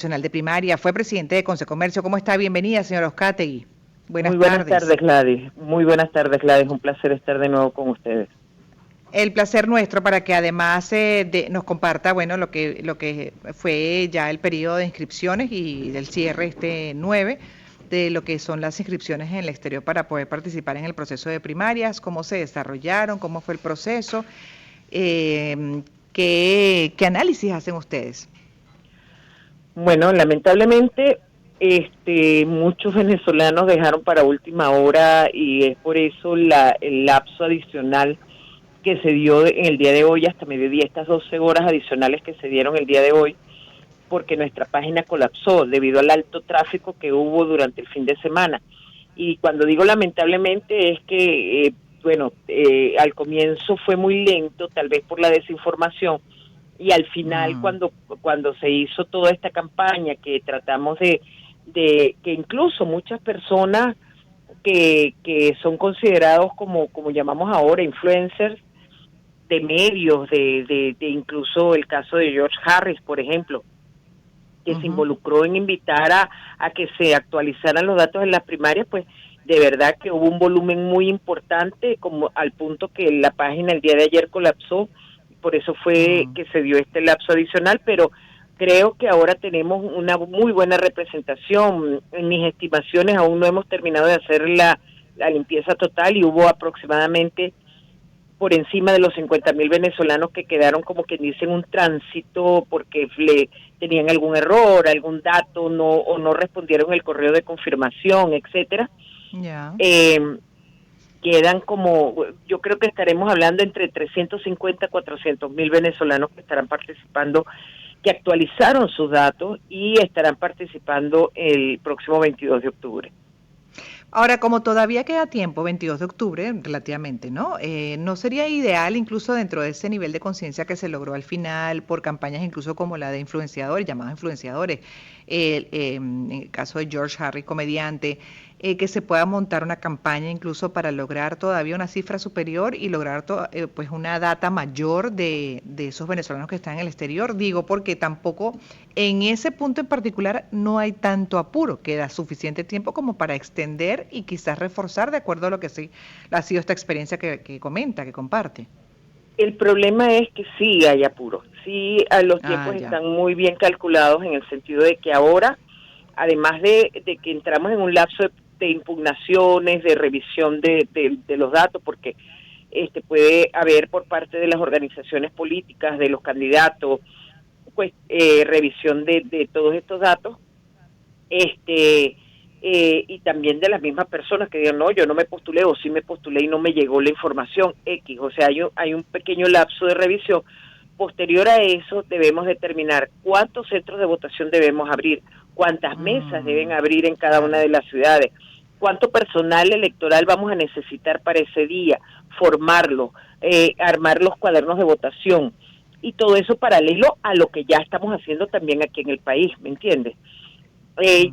Nacional de Primaria, fue presidente de Consecomercio. ¿Cómo está? Bienvenida, señora Oscategui. Muy Buenas buenas tardes. tardes, Gladys. Muy buenas tardes, Gladys. Un placer estar de nuevo con ustedes. El placer nuestro para que además nos comparta, bueno, lo que fue ya el periodo de inscripciones y del cierre este 9 de lo que son las inscripciones en el exterior para poder participar en el proceso de primarias, cómo se desarrollaron, cómo fue el proceso, qué análisis hacen ustedes. Bueno, lamentablemente, muchos venezolanos dejaron para última hora y es por eso el lapso adicional que se dio en el día de hoy hasta mediodía, estas 12 horas adicionales que se dieron el día de hoy, porque nuestra página colapsó debido al alto tráfico que hubo durante el fin de semana. Y cuando digo lamentablemente es que, al comienzo fue muy lento, tal vez por la desinformación, y al final Mm. cuando se hizo toda esta campaña que tratamos de que incluso muchas personas que son considerados como llamamos ahora influencers de medios, de incluso el caso de George Harris, por ejemplo, que se Ujú. involucró en invitar a que se actualizaran los datos en las primarias, pues de verdad que hubo un volumen muy importante, como al punto que la página el día de ayer colapsó, por eso fue Mm. que se dio este lapso adicional, pero creo que ahora tenemos una muy buena representación. En mis estimaciones aún no hemos terminado de hacer la limpieza total y hubo aproximadamente por encima de los 50,000 venezolanos que quedaron como que dicen un tránsito porque tenían algún error, algún dato, no o no respondieron el correo de confirmación, etcétera. Ya. Eh, Quedan como, yo creo que estaremos hablando entre 350 a 400,000 venezolanos que estarán participando, que actualizaron sus datos y estarán participando el próximo 22 de octubre. Ahora, como todavía queda tiempo, 22 de octubre, relativamente, ¿no? ¿No sería ideal, incluso dentro de ese nivel de conciencia que se logró al final, por campañas incluso como la de influenciadores, llamados influenciadores, en el caso de George Harris, comediante, que se pueda montar una campaña incluso para lograr todavía una cifra superior y lograr pues una data mayor de esos venezolanos que están en el exterior? Digo, porque tampoco en ese punto en particular no hay tanto apuro, queda suficiente tiempo como para extender y quizás reforzar de acuerdo a lo que sí ha sido esta experiencia que comenta, que comparte. El problema es que sí hay apuro, sí los Ah, tiempos ya. están muy bien calculados en el sentido de que ahora, además de que entramos en un lapso de impugnaciones, de revisión de los datos, porque puede haber por parte de las organizaciones políticas, de los candidatos, pues revisión de todos estos datos, este y también de las mismas personas que digan, no, yo no me postulé o sí me postulé y no me llegó la información X, o sea, hay un pequeño lapso de revisión. Posterior a eso debemos determinar cuántos centros de votación debemos abrir, cuántas mesas deben abrir en cada una Claro. de las ciudades, cuánto personal electoral vamos a necesitar para ese día, formarlo, armar los cuadernos de votación y todo eso paralelo a lo que ya estamos haciendo también aquí en el país, ¿me entiendes?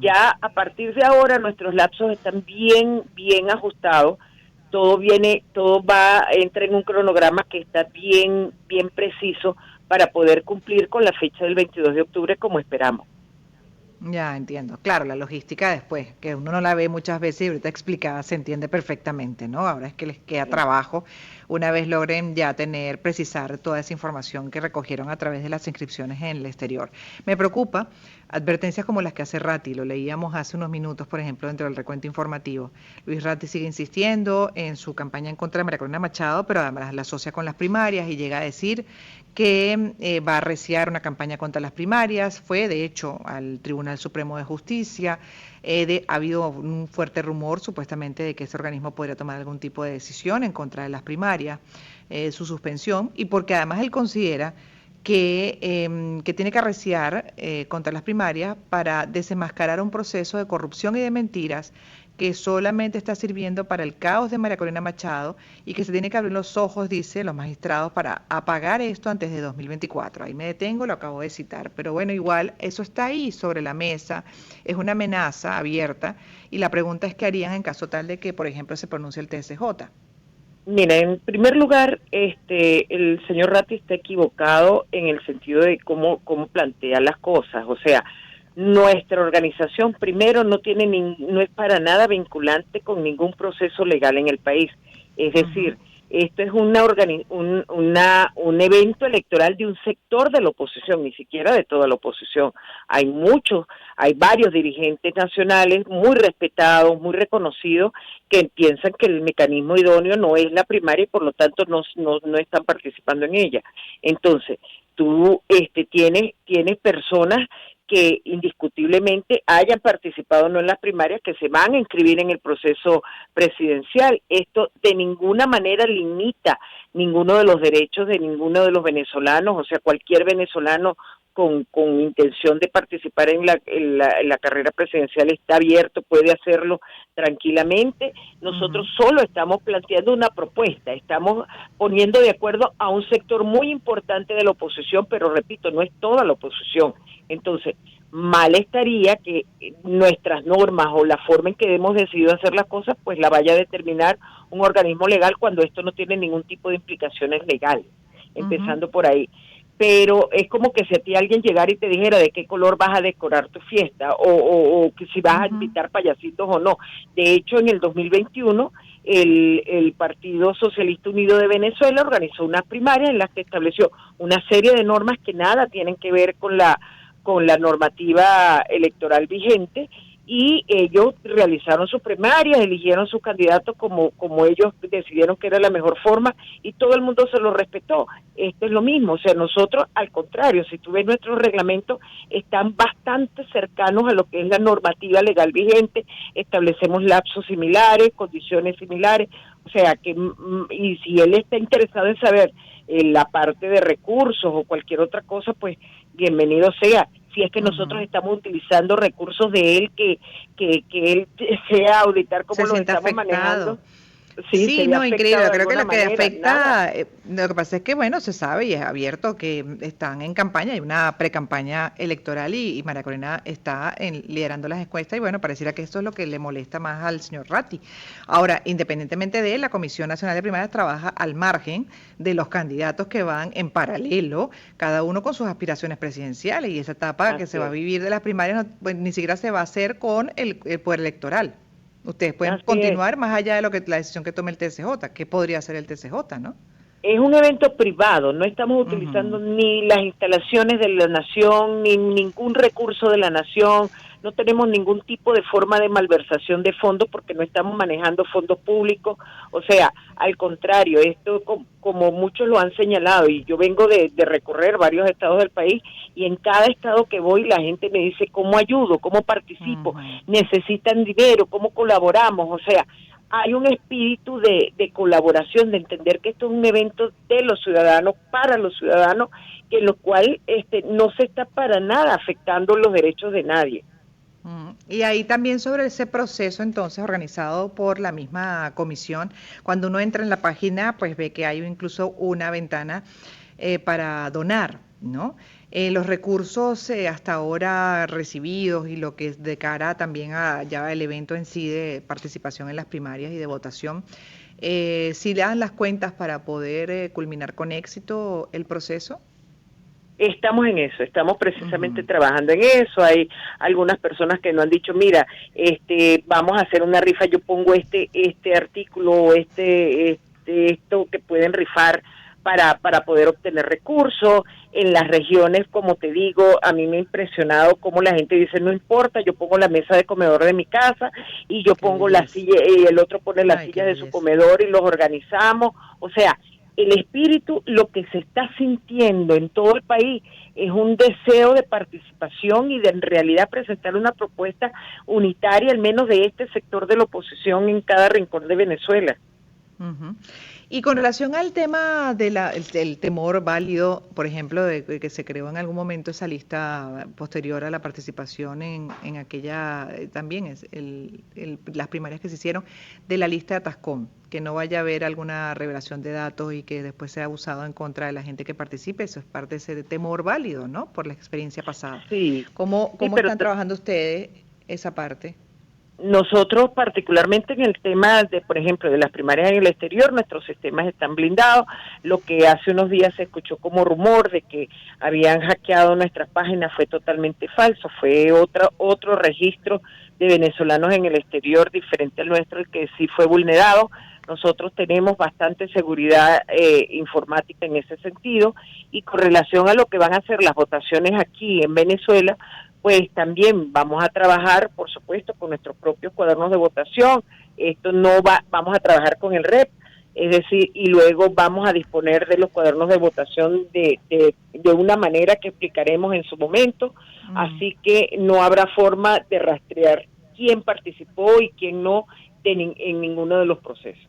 Ya a partir de ahora nuestros lapsos están bien ajustados, entra en un cronograma que está bien preciso para poder cumplir con la fecha del 22 de octubre como esperamos. Ya entiendo. Claro, la logística después, que uno no la ve muchas veces y ahorita explicada se entiende perfectamente, ¿no? Ahora es que les queda Sí. trabajo una vez logren ya tener, precisar toda esa información que recogieron a través de las inscripciones en el exterior. Me preocupa advertencias como las que hace Ratti, lo leíamos hace unos minutos, por ejemplo, dentro del recuento informativo. Luis Ratti sigue insistiendo en su campaña en contra de María Corina Machado, pero además la asocia con las primarias y llega a decir que va a arreciar una campaña contra las primarias. Fue, de hecho, al Tribunal Supremo de Justicia. Ha habido un fuerte rumor, supuestamente, de que ese organismo podría tomar algún tipo de decisión en contra de las primarias, su suspensión, y porque además él considera que tiene que arreciar contra las primarias para desenmascarar un proceso de corrupción y de mentiras que solamente está sirviendo para el caos de María Corina Machado y que se tiene que abrir los ojos, dice los magistrados, para apagar esto antes de 2024. Ahí me detengo, lo acabo de citar. Pero bueno, igual eso está ahí sobre la mesa, es una amenaza abierta y la pregunta es qué harían en caso tal de que, por ejemplo, se pronuncie el TSJ. Mira, en primer lugar, el señor Ratti está equivocado en el sentido de cómo plantea las cosas. O sea, Nuestra organización, primero, no es para nada vinculante con ningún proceso legal en el país. Es decir, esto es un evento electoral de un sector de la oposición, ni siquiera de toda la oposición. Hay varios dirigentes nacionales muy respetados, muy reconocidos, que piensan que el mecanismo idóneo no es la primaria y por lo tanto no están participando en ella. Entonces, tú tienes personas que indiscutiblemente hayan participado no en las primarias, que se van a inscribir en el proceso presidencial. Esto de ninguna manera limita ninguno de los derechos de ninguno de los venezolanos, o sea, cualquier venezolano con intención de participar en la carrera presidencial está abierto, puede hacerlo tranquilamente. Nosotros solo estamos planteando una propuesta, estamos poniendo de acuerdo a un sector muy importante de la oposición, pero repito, no es toda la oposición. Entonces, mal estaría que nuestras normas o la forma en que hemos decidido hacer las cosas, pues la vaya a determinar un organismo legal cuando esto no tiene ningún tipo de implicaciones legales, empezando por ahí. Pero es como que si a ti alguien llegara y te dijera de qué color vas a decorar tu fiesta o que si vas a invitar payasitos o no. De hecho, en el 2021, el Partido Socialista Unido de Venezuela organizó unas primarias en las que estableció una serie de normas que nada tienen que ver con la normativa electoral vigente, y ellos realizaron sus primarias, eligieron sus candidatos como ellos decidieron que era la mejor forma, y todo el mundo se lo respetó. Esto es lo mismo, o sea, nosotros al contrario, si tú ves nuestros reglamentos, están bastante cercanos a lo que es la normativa legal vigente, establecemos lapsos similares, condiciones similares, o sea, y si él está interesado en saber la parte de recursos o cualquier otra cosa, pues bienvenido sea. Si es que nosotros estamos utilizando recursos de él, que él sea auditar cómo los estamos manejando. Sí, no, increíble. Creo que lo que manera, afecta, lo que pasa es que, bueno, se sabe y es abierto que están en campaña, hay una pre-campaña electoral y María Corina está liderando las encuestas y, bueno, pareciera que esto es lo que le molesta más al señor Ratti. Ahora, independientemente de él, la Comisión Nacional de Primarias trabaja al margen de los candidatos que van en paralelo, cada uno con sus aspiraciones presidenciales, y esa etapa que se va a vivir de las primarias pues, ni siquiera se va a hacer con el poder electoral. Ustedes pueden continuar más allá de lo que la decisión que tome el TSJ. ¿Qué podría hacer el TSJ, no? Es un evento privado, no estamos utilizando ni las instalaciones de la nación, ni ningún recurso de la nación, no tenemos ningún tipo de forma de malversación de fondos porque no estamos manejando fondos públicos, o sea, al contrario, esto como muchos lo han señalado, y yo vengo de recorrer varios estados del país, y en cada estado que voy la gente me dice cómo ayudo, cómo participo, necesitan dinero, cómo colaboramos, o sea, hay un espíritu de colaboración, de entender que esto es un evento de los ciudadanos, para los ciudadanos, en lo cual no se está para nada afectando los derechos de nadie. Y ahí también sobre ese proceso entonces organizado por la misma comisión, cuando uno entra en la página pues ve que hay incluso una ventana para donar, ¿no? Los recursos hasta ahora recibidos y lo que es de cara también a ya el evento en sí de participación en las primarias y de votación, ¿sí le dan las cuentas para poder culminar con éxito el proceso? Estamos en eso, estamos precisamente trabajando en eso. Hay algunas personas que nos han dicho, mira, vamos a hacer una rifa, yo pongo este artículo o esto que pueden rifar para poder obtener recursos. En las regiones, como te digo, a mí me ha impresionado cómo la gente dice, no importa, yo pongo la mesa de comedor de mi casa y yo pongo la silla y el otro pone la silla de su comedor y los organizamos. O sea, el espíritu, lo que se está sintiendo en todo el país es un deseo de participación y de en realidad presentar una propuesta unitaria, al menos de este sector de la oposición en cada rincón de Venezuela. Y con relación al tema del temor válido, por ejemplo, de que se creó en algún momento esa lista posterior a la participación en aquella, también es las primarias que se hicieron, de la lista de Atascón, que no vaya a haber alguna revelación de datos y que después sea abusado en contra de la gente que participe, eso es parte de ese temor válido, ¿no? Por la experiencia pasada. Sí. ¿Cómo están trabajando ustedes esa parte? nosotros particularmente en el tema de, por ejemplo, de las primarias en el exterior, nuestros sistemas están blindados. Lo que hace unos días se escuchó como rumor de que habían hackeado nuestras páginas fue totalmente falso, fue otro registro de venezolanos en el exterior diferente al nuestro, el que sí fue vulnerado. Nosotros tenemos bastante seguridad informática en ese sentido, y con relación a lo que van a ser las votaciones aquí en Venezuela, pues también vamos a trabajar, por supuesto, con nuestros propios cuadernos de votación. Esto no va, vamos a trabajar con el REP, es decir, y luego vamos a disponer de los cuadernos de votación de una manera que explicaremos en su momento, así que no habrá forma de rastrear quién participó y quién no en ninguno de los procesos.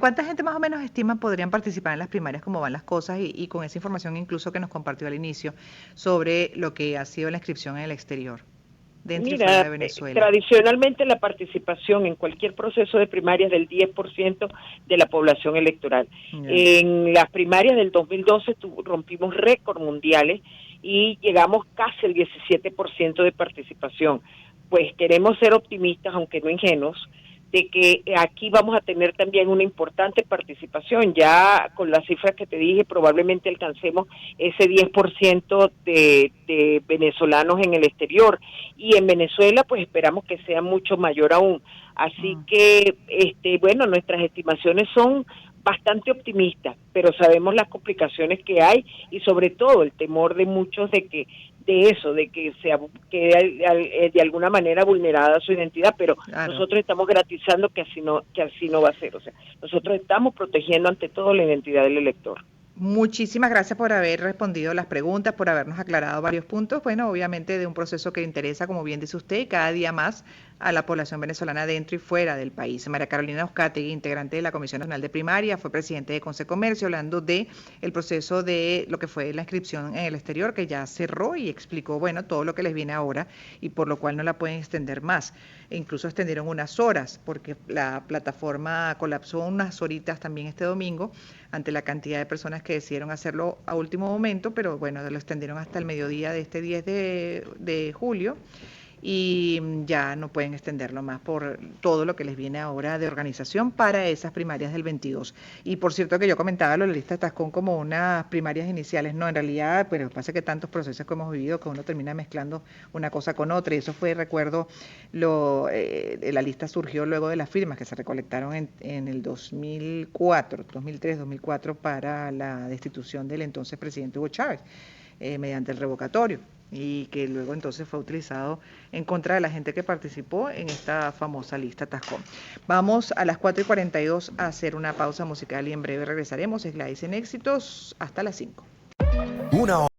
¿Cuánta gente más o menos estima podrían participar en las primarias, cómo van las cosas y con esa información incluso que nos compartió al inicio sobre lo que ha sido la inscripción en el exterior, dentro y fuera Mira, de Venezuela? tradicionalmente la participación en cualquier proceso de primarias es del 10% de la población electoral. Ya. En las primarias del 2012 rompimos récord mundiales y llegamos casi al 17% de participación. Pues queremos ser optimistas, aunque no ingenuos, de que aquí vamos a tener también una importante participación. Ya con las cifras que te dije, probablemente alcancemos ese 10% de venezolanos en el exterior, y en Venezuela pues esperamos que sea mucho mayor aún. Así que, bueno, nuestras estimaciones son bastante optimistas, pero sabemos las complicaciones que hay y sobre todo el temor de muchos de que sea quede de alguna manera vulnerada su identidad, pero Claro. nosotros estamos garantizando que así no va a ser. O sea, nosotros estamos protegiendo ante todo la identidad del elector. Muchísimas gracias por haber respondido las preguntas, por habernos aclarado varios puntos. Bueno, obviamente de un proceso que interesa, como bien dice usted, y cada día más a la población venezolana dentro y fuera del país. María Carolina Uzcategui, integrante de la Comisión Nacional de Primaria, fue presidente de Concecomercio, hablando de el proceso de lo que fue la inscripción en el exterior, que ya cerró, y explicó, bueno, todo lo que les viene ahora y por lo cual no la pueden extender más. E incluso extendieron unas horas, porque la plataforma colapsó unas horitas también este domingo ante la cantidad de personas que decidieron hacerlo a último momento, pero bueno, lo extendieron hasta el mediodía de este 10 de julio, y ya no pueden extenderlo más por todo lo que les viene ahora de organización para esas primarias del 22. Y por cierto que yo comentaba lo de la lista de Tascón como unas primarias iniciales, no, en realidad, pero lo que pasa es que tantos procesos que hemos vivido que uno termina mezclando una cosa con otra, y eso fue, recuerdo, la lista surgió luego de las firmas que se recolectaron en el 2004, 2003, 2004 para la destitución del entonces presidente Hugo Chávez, mediante el revocatorio, y que luego entonces fue utilizado en contra de la gente que participó en esta famosa lista Tascón. Vamos a las 4:42 a hacer una pausa musical y en breve regresaremos. Es Gladys en Éxitos hasta las 5.